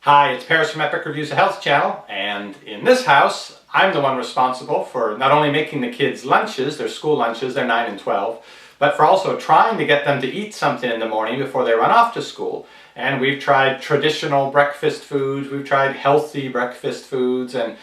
Hi, it's Paris from Epic Reviews of Health channel, and in this house, I'm the one responsible for not only making the kids' lunches, their school lunches, they're 9 and 12, but for also trying to get them to eat something in the morning before they run off to school. And we've tried traditional breakfast foods, we've tried healthy breakfast foods, and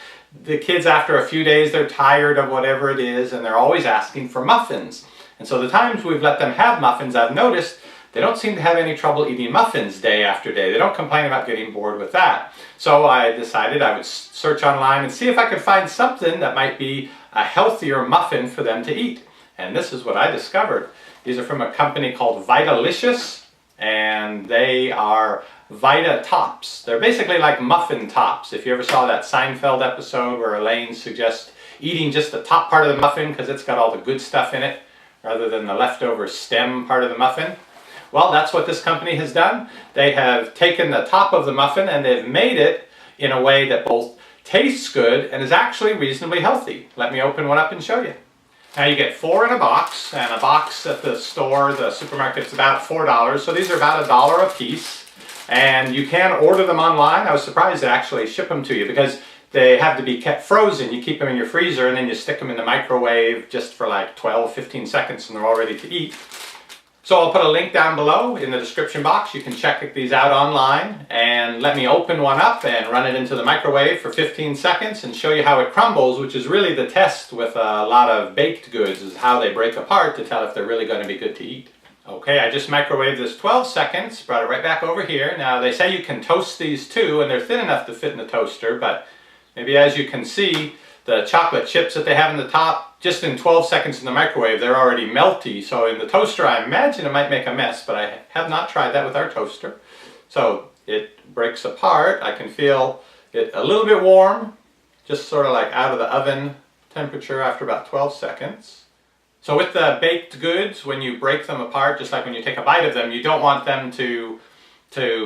the kids after a few days, they're tired of whatever it is, and they're always asking for muffins. And so the times we've let them have muffins, I've noticed they don't seem to have any trouble eating muffins day after day. They don't complain about getting bored with that. So I decided I would search online and see if I could find something that might be a healthier muffin for them to eat. And this is what I discovered. These are from a company called Vitatops, and they are Vitatops. They're basically like muffin tops. If you ever saw that Seinfeld episode where Elaine suggests eating just the top part of the muffin because it's got all the good stuff in it, rather than the leftover stem part of the muffin. Well, that's what this company has done. They have taken the top of the muffin and they've made it in a way that both tastes good and is actually reasonably healthy. Let me open one up and show you. Now you get 4 in a box, and a box at the store, the supermarket, is about $4. So these are about $1 a piece. And you can order them online. I was surprised they actually ship them to you because they have to be kept frozen. You keep them in your freezer and then you stick them in the microwave just for like 12-15 seconds and they're all ready to eat. So I'll put a link down below in the description box. You can check these out online and let me open one up and run it into the microwave for 15 seconds and show you how it crumbles, which is really the test with a lot of baked goods, is how they break apart to tell if they're really going to be good to eat. Okay, I just microwaved this 12 seconds, brought it right back over here. Now they say you can toast these too, and they're thin enough to fit in the toaster, but maybe as you can see, the chocolate chips that they have in the top, just in 12 seconds in the microwave, they're already melty. So in the toaster, I imagine it might make a mess, but I have not tried that with our toaster. So it breaks apart. I can feel it a little bit warm, just sort of like out of the oven temperature after about 12 seconds. So with the baked goods, when you break them apart, just like when you take a bite of them, you don't want them to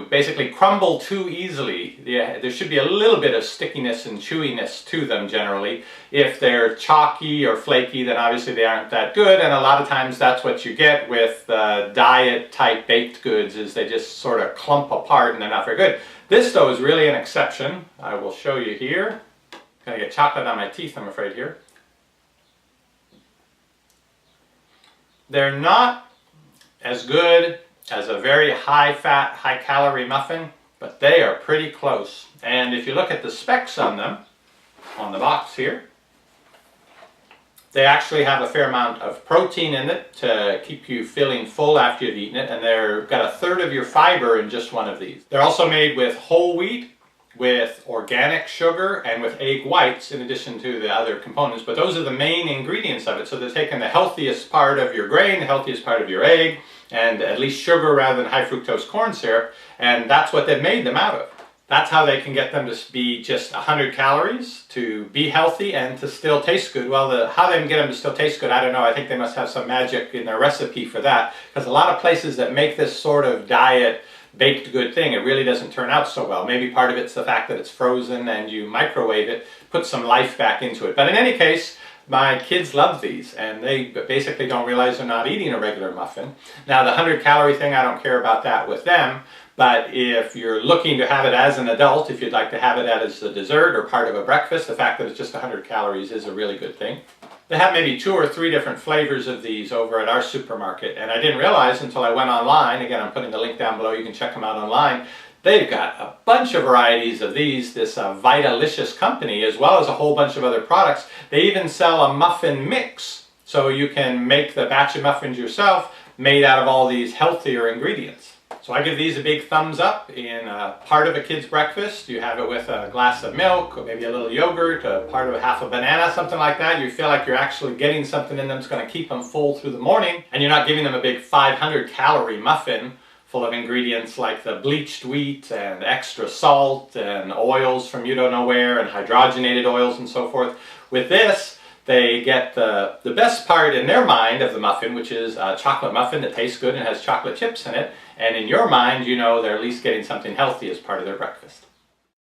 basically crumble too easily. There should be a little bit of stickiness and chewiness to them generally. If they're chalky or flaky, then obviously they aren't that good, and a lot of times that's what you get with diet type baked goods, is they just sort of clump apart and they're not very good. This though is really an exception. I will show you here. I'm gonna get chocolate on my teeth, I'm afraid, here. They're not as good as a very high-fat, high-calorie muffin, but they are pretty close. And if you look at the specs on them, on the box here, they actually have a fair amount of protein in it to keep you feeling full after you've eaten it, and they've got 1/3 of your fiber in just one of these. They're also made with whole wheat, with organic sugar, and with egg whites in addition to the other components, but those are the main ingredients of it. So they're taking the healthiest part of your grain, the healthiest part of your egg, and at least sugar rather than high fructose corn syrup, and that's what they've made them out of. That's how they can get them to be just 100 calories, to be healthy, and to still taste good. Well, how they can get them to still taste good, I don't know. I think they must have some magic in their recipe for that, because a lot of places that make this sort of diet baked good thing, it really doesn't turn out so well. Maybe part of it's the fact that it's frozen and you microwave it, put some life back into it. But in any case, my kids love these, and they basically don't realize they're not eating a regular muffin. Now the 100-calorie thing, I don't care about that with them, but if you're looking to have it as an adult, if you'd like to have it as a dessert or part of a breakfast, the fact that it's just 100 calories is a really good thing. They have maybe 2 or 3 different flavors of these over at our supermarket, and I didn't realize until I went online. Again, I'm putting the link down below, you can check them out online. They've got a bunch of varieties of these, this Vitatops company, as well as a whole bunch of other products. They even sell a muffin mix, so you can make the batch of muffins yourself made out of all these healthier ingredients. So I give these a big thumbs up in part of a kid's breakfast. You have it with a glass of milk, or maybe a little yogurt, a part of half a banana, something like that. You feel like you're actually getting something in them that's going to keep them full through the morning, and you're not giving them a big 500-calorie muffin full of ingredients like the bleached wheat and extra salt and oils from you don't know where and hydrogenated oils and so forth. With this, they get the best part in their mind of the muffin, which is a chocolate muffin that tastes good and has chocolate chips in it. And in your mind, you know they're at least getting something healthy as part of their breakfast.